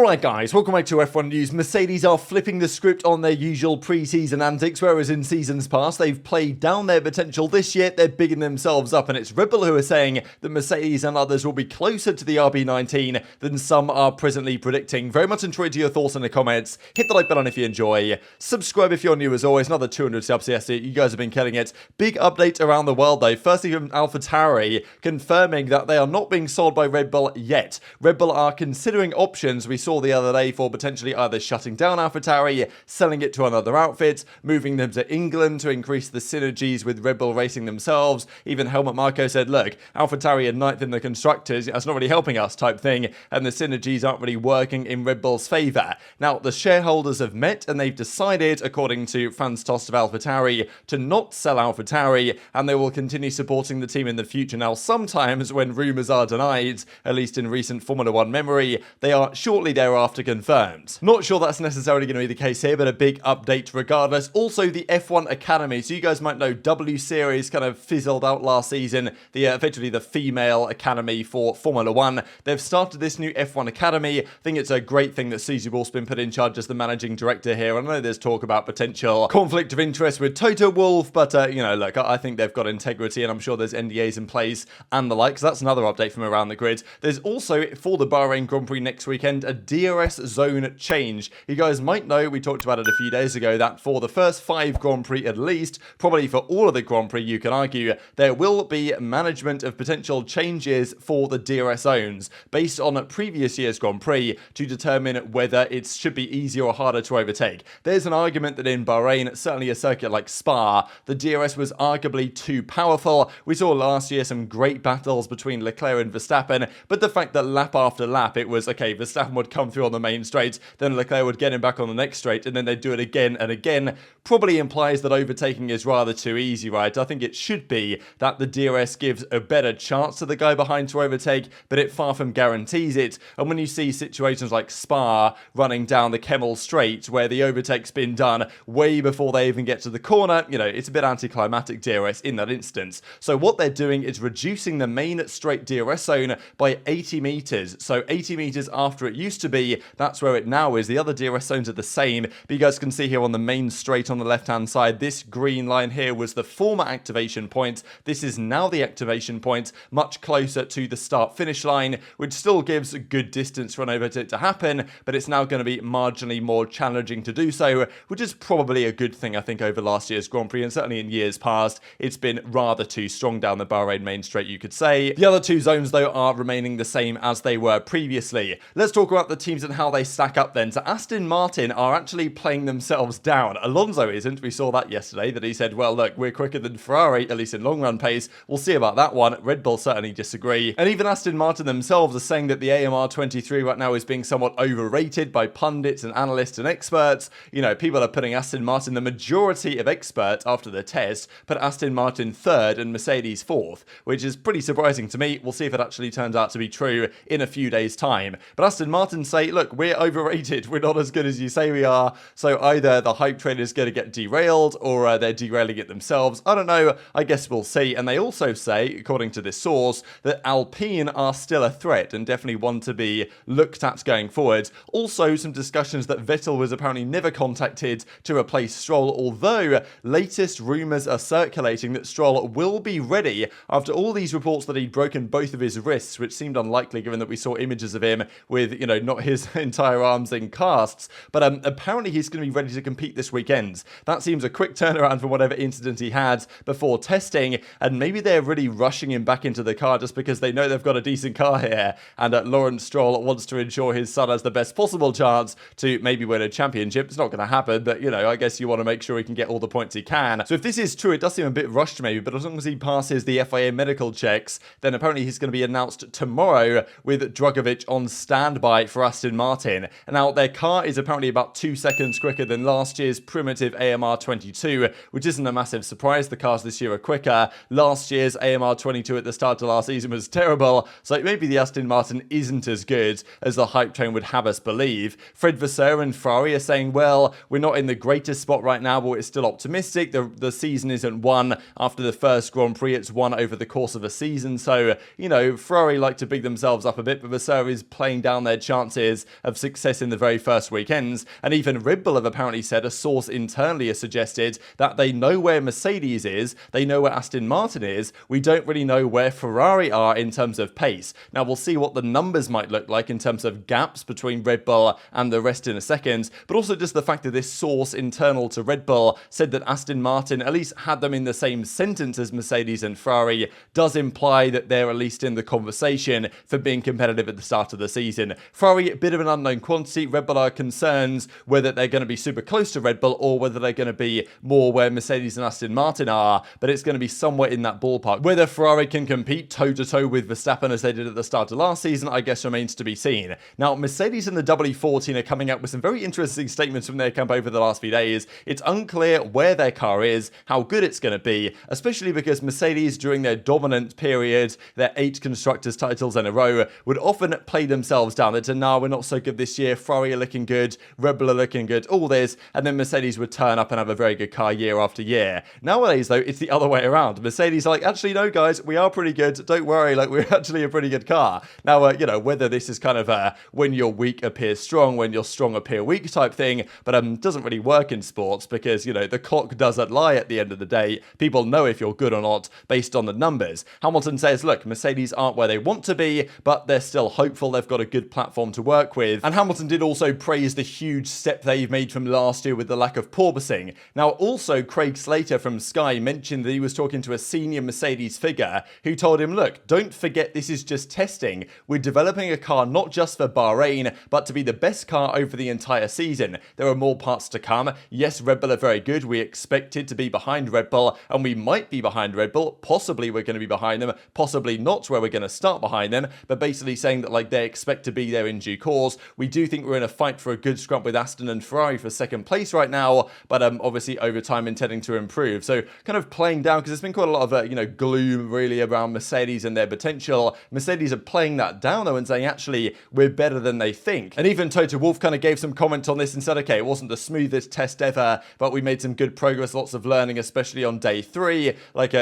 Alright guys, welcome back to F1 News. Mercedes are flipping the script on their usual pre-season antics, whereas in seasons past they've played down their potential. This year they're bigging themselves up, and it's Red Bull who are saying that Mercedes and others will be closer to the RB19 than some are presently predicting. Very much intrigued to your thoughts in the comments. Hit the like button if you enjoy. Subscribe if you're new as always. Another 200 subs yesterday. You guys have been killing it. Big update around the world though. Firstly from AlphaTauri confirming that they are not being sold by Red Bull yet. Red Bull are considering options. We saw the other day for potentially either shutting down AlphaTauri, selling it to another outfit, moving them to England to increase the synergies with Red Bull Racing themselves. Even Helmut Marko said, look, AlphaTauri are ninth in the constructors, that's not really helping us type thing, and the synergies aren't really working in Red Bull's favour. Now, the shareholders have met and they've decided, according to Franz Tost of AlphaTauri, to not sell AlphaTauri, and they will continue supporting the team in the future. Now, sometimes when rumours are denied, at least in recent Formula 1 memory, they are shortly thereafter confirmed. Not sure that's necessarily going to be the case here, but a big update regardless. Also, the F1 Academy. So you guys might know W Series kind of fizzled out last season. Effectively the female academy for Formula 1. They've started this new F1 Academy. I think it's a great thing that Susie Wolff's been put in charge as the managing director here. I know there's talk about potential conflict of interest with Toto Wolff, but you know, look, I think they've got integrity, and I'm sure there's NDAs in place and the like. So that's another update from around the grid. There's also, for the Bahrain Grand Prix next weekend, a DRS zone change. You guys might know, we talked about it a few days ago, that for the first 5 Grand Prix at least, probably for all of the Grand Prix you can argue, there will be management of potential changes for the DRS zones based on previous year's Grand Prix to determine whether it should be easier or harder to overtake. There's an argument that in Bahrain, certainly a circuit like Spa, the DRS was arguably too powerful. We saw last year some great battles between Leclerc and Verstappen, but the fact that lap after lap it was, okay, Verstappen would come through on the main straight, then Leclerc would get him back on the next straight, and then they'd do it again and again, probably implies that overtaking is rather too easy, right? I think it should be that the DRS gives a better chance to the guy behind to overtake, but it far from guarantees it. And when you see situations like Spa running down the Kemmel Straight, where the overtake's been done way before they even get to the corner, you know, it's a bit anticlimactic DRS in that instance. So what they're doing is reducing the main straight DRS zone by 80 meters. So 80 meters after it used to be, that's where it now is. The other DRS zones are the same, but you guys can see here on the main straight on the left hand side, this green line here was the former activation point. This is now the activation point, much closer to the start finish line, which still gives a good distance for an overtake to happen, but it's now going to be marginally more challenging to do so, which is probably a good thing, I think, over last year's Grand Prix, and certainly in years past it's been rather too strong down the Bahrain main straight, you could say. The other two zones though are remaining the same as they were previously. Let's talk about the teams and how they stack up then. So Aston Martin are actually playing themselves down. Alonso isn't. We saw that yesterday, that he said, well, look, we're quicker than Ferrari, at least in long run pace. We'll see about that one. Red Bull certainly disagree. And even Aston Martin themselves are saying that the AMR 23 right now is being somewhat overrated by pundits and analysts and experts. You know, people are putting Aston Martin, the majority of experts after the test, put Aston Martin 3rd and Mercedes 4th, which is pretty surprising to me. We'll see if it actually turns out to be true in a few days' time. But Aston Martin say, look, we're overrated. We're not as good as you say we are. So either the hype train is going to get derailed, or they're derailing it themselves. I don't know. I guess we'll see. And they also say, according to this source, that Alpine are still a threat and definitely one to be looked at going forward. Also, some discussions that Vettel was apparently never contacted to replace Stroll, although latest rumours are circulating that Stroll will be ready after all these reports that he'd broken both of his wrists, which seemed unlikely given that we saw images of him with, you know, not his entire arms in casts. But apparently he's going to be ready to compete this weekend. That seems a quick turnaround from whatever incident he had before testing, and maybe they're really rushing him back into the car just because they know they've got a decent car here, and Lawrence Stroll wants to ensure his son has the best possible chance to maybe win a championship. It's not going to happen, but, you know, I guess you want to make sure he can get all the points he can. So if this is true, it does seem a bit rushed maybe, but as long as he passes the FIA medical checks, then apparently he's going to be announced tomorrow with Drugovich on standby for Aston Martin. And now their car is apparently about 2 seconds quicker than last year's primitive AMR 22, which isn't a massive surprise. The cars this year are quicker. Last year's AMR 22 at the start of last season was terrible, so maybe the Aston Martin isn't as good as the hype train would have us believe. Fred Vasseur and Ferrari are saying, well, we're not in the greatest spot right now, but we're still optimistic. The season isn't won after the first Grand Prix, it's won over the course of a season. So, you know, Ferrari like to big themselves up a bit, but Vasseur is playing down their chances chances of success in the very first weekends. And even Red Bull have apparently said, a source internally has suggested, that they know where Mercedes is, they know where Aston Martin is, we don't really know where Ferrari are in terms of pace. Now we'll see what the numbers might look like in terms of gaps between Red Bull and the rest in a second, but also just the fact that this source internal to Red Bull said that Aston Martin at least had them in the same sentence as Mercedes and Ferrari does imply that they're at least in the conversation for being competitive at the start of the season. Ferrari, a bit of an unknown quantity. Red Bull are concerns whether they're going to be super close to Red Bull or whether they're going to be more where Mercedes and Aston Martin are, but it's going to be somewhere in that ballpark. Whether Ferrari can compete toe-to-toe with Verstappen as they did at the start of last season, I guess remains to be seen. Now, Mercedes and the W14 are coming out with some very interesting statements from their camp over the last few days. It's unclear where their car is, how good it's going to be, especially because Mercedes, during their dominant period, their 8 constructors titles in a row, would often play themselves down. They'd say, nah, we're not so good this year, Ferrari are looking good, Red Bull are looking good, all this, and then Mercedes would turn up and have a very good car year after year. Nowadays, though, it's the other way around. Mercedes are like, actually, no, guys, we are pretty good, don't worry, like, we're actually a pretty good car. Now, whether this is kind of when you're weak appear strong, when you're strong appear weak type thing, but doesn't really work in sports because, the clock doesn't lie at the end of the day. People know if you're good or not based on the numbers. Hamilton says, look, Mercedes aren't where they want to be, but they're still hopeful. They've got a good platform to work with. And Hamilton did also praise the huge step they've made from last year with the lack of porpoising. Now, also, Craig Slater from Sky mentioned that he was talking to a senior Mercedes figure who told him, look, don't forget this is just testing. We're developing a car not just for Bahrain, but to be the best car over the entire season. There are more parts to come. Yes, Red Bull are very good. We expected to be behind Red Bull, and we might be behind Red Bull. Possibly we're going to be behind them, possibly not where we're going to start behind them, but basically saying that like they expect to be there in due course. We do think we're in a fight for a good scrap with Aston and Ferrari for second place right now, but obviously over time intending to improve. So kind of playing down, because there's been quite a lot of gloom really around Mercedes and their potential. Mercedes are playing that down though and saying actually we're better than they think. And even Toto Wolff kind of gave some comment on this and said, okay, it wasn't the smoothest test ever, but we made some good progress, lots of learning, especially on day 3. Like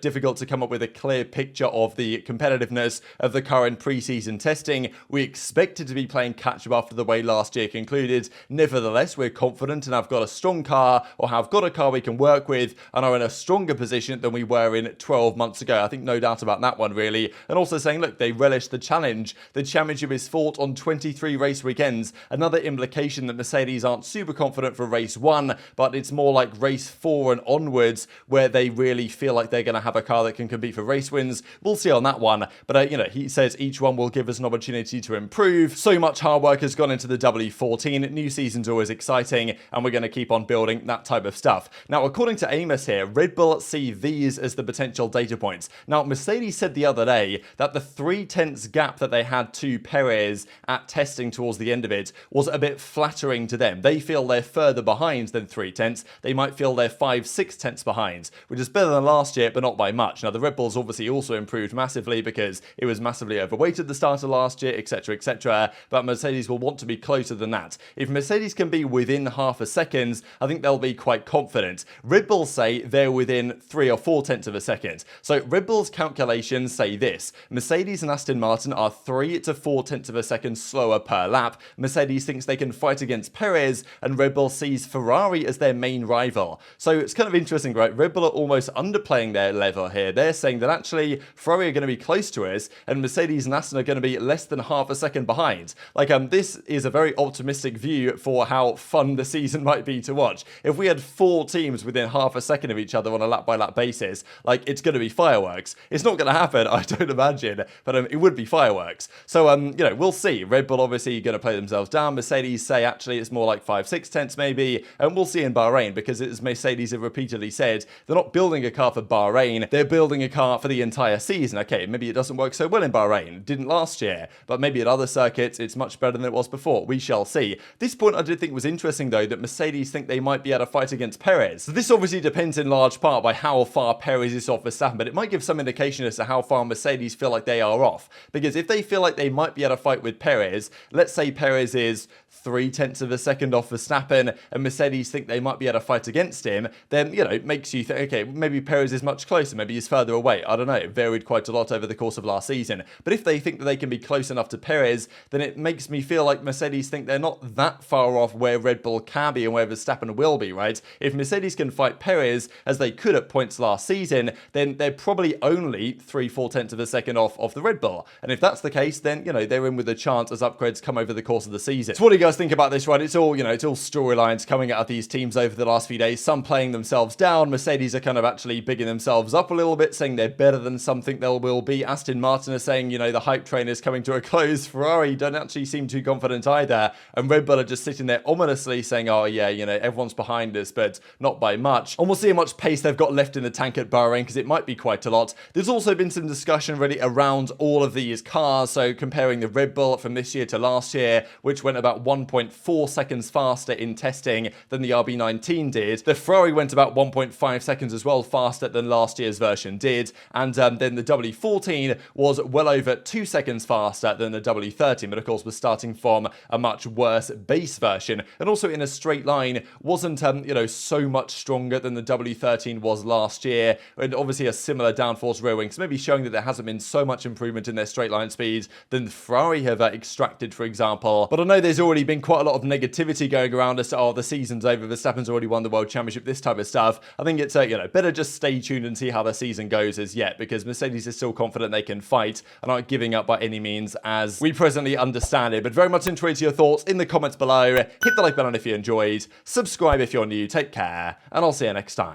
difficult to come up with a clear picture of the competitiveness of the current pre-season testing. We expected to be playing catch up after the way last year concluded. Nevertheless, we're confident and have got a strong car, or have got a car we can work with, and are in a stronger position than we were in 12 months ago. I think no doubt about that one really. And also saying, look, they relish the challenge. The championship is fought on 23 race weekends. Another implication that Mercedes aren't super confident for race 1, but it's more like race 4 and onwards where they really feel like they're going to have a car that can compete for race wins. We'll see on that one. But, he says each one will give us an opportunity to improve. So much hard work has gone into the W14. New season's always exciting, and we're going to keep on building that type of stuff. Now, according to Amos here, Red Bull see these as the potential data points. Now, Mercedes said the other day that the 0.3 gap that they had to Perez at testing towards the end of it was a bit flattering to them. They feel they're further behind than 0.3. They might feel they're 5/6 behind, which is better than last year, but not by much. Now, the Red Bulls obviously also improved massively because it was massively overweight at the start of last year, etc., etc. But Mercedes will want to be closer than that. If Mercedes can be within half a second, I think they'll be quite confident. Red Bull say they're within 3 or 4 tenths of a second. So Red Bull's calculations say this: Mercedes and Aston Martin are 3 to 4 tenths of a second slower per lap. Mercedes thinks they can fight against Perez, and Red Bull sees Ferrari as their main rival. So it's kind of interesting, right? Red Bull are almost underplaying their level here. They're saying that actually Ferrari are going to be close to us, and Mercedes and Aston are going to be less than half a second behind. Like, this is a very optimistic view for how fun the season might be to watch. If we had 4 teams within half a second of each other on a lap-by-lap basis, like, it's going to be fireworks. It's not going to happen, I don't imagine, but it would be fireworks. So, we'll see. Red Bull obviously going to play themselves down. Mercedes say actually it's more like 5/6 tenths maybe, and we'll see in Bahrain, because as Mercedes have repeatedly said, they're not building a car for Bahrain, they're building a car for the entire season. Okay, maybe it doesn't work so well in Bahrain, it didn't last year, but maybe at other circuits it's much better than it was before. We shall see. This point I did think was interesting though, that Mercedes think they might be able to fight against Perez. So this obviously depends in large part by how far Perez is off Verstappen, but it might give some indication as to how far Mercedes feel like they are off. Because if they feel like they might be able to fight with Perez, let's say Perez is 0.3 tenths of a second off Verstappen, and Mercedes think they might be able to fight against him, then, it makes you think, okay, maybe Perez is much closer, maybe he's further away. I don't know, it varied quite a lot over the course of last season. But if they think that they can be close enough to Perez, then it makes me feel like Mercedes think they're not that far off where Red Bull can be and where Verstappen will be, right? If Mercedes can fight Perez, as they could at points last season, then they're probably only 3-4 tenths of a second off the Red Bull. And if that's the case, then, they're in with a chance as upgrades come over the course of the season. So what do you guys think about this, right? It's all, it's all storylines coming out of these teams over the last few days. Some playing themselves down. Mercedes are kind of actually bigging themselves up a little bit, saying they're better than something they will be. Aston Martin are saying, the hype train is coming to a close. Ferrari don't actually seem too confident either. And Red Bull are just sitting there ominously saying, oh yeah, everyone's behind us, but not by much. And we'll see how much pace they've got left in the tank at Bahrain, because it might be quite a lot. There's also been some discussion really around all of these cars. So comparing the Red Bull from this year to last year, which went about 1.4 seconds faster in testing than the RB19 did. The Ferrari went about 1.5 seconds as well faster than last year's version did. And then the W14 was well over 2 seconds faster than the W13, but of course was starting from a much worse base version. And also in a straight line, wasn't, so much stronger than the W13 was last year. And obviously a similar downforce rear wing. So maybe showing that there hasn't been so much improvement in their straight line speeds than Ferrari have extracted, for example. But I know there's already been quite a lot of negativity going around as to, oh, the season's over, Verstappen's already won the World Championship, this type of stuff. I think it's, better just stay tuned and see how the season goes as yet, because Mercedes is still confident they can fight and aren't giving up by any means as we presently understand it. But very much interested your thoughts in the comments below. Hit the like button if you enjoyed, subscribe if you're new, take care, and I'll see you next time.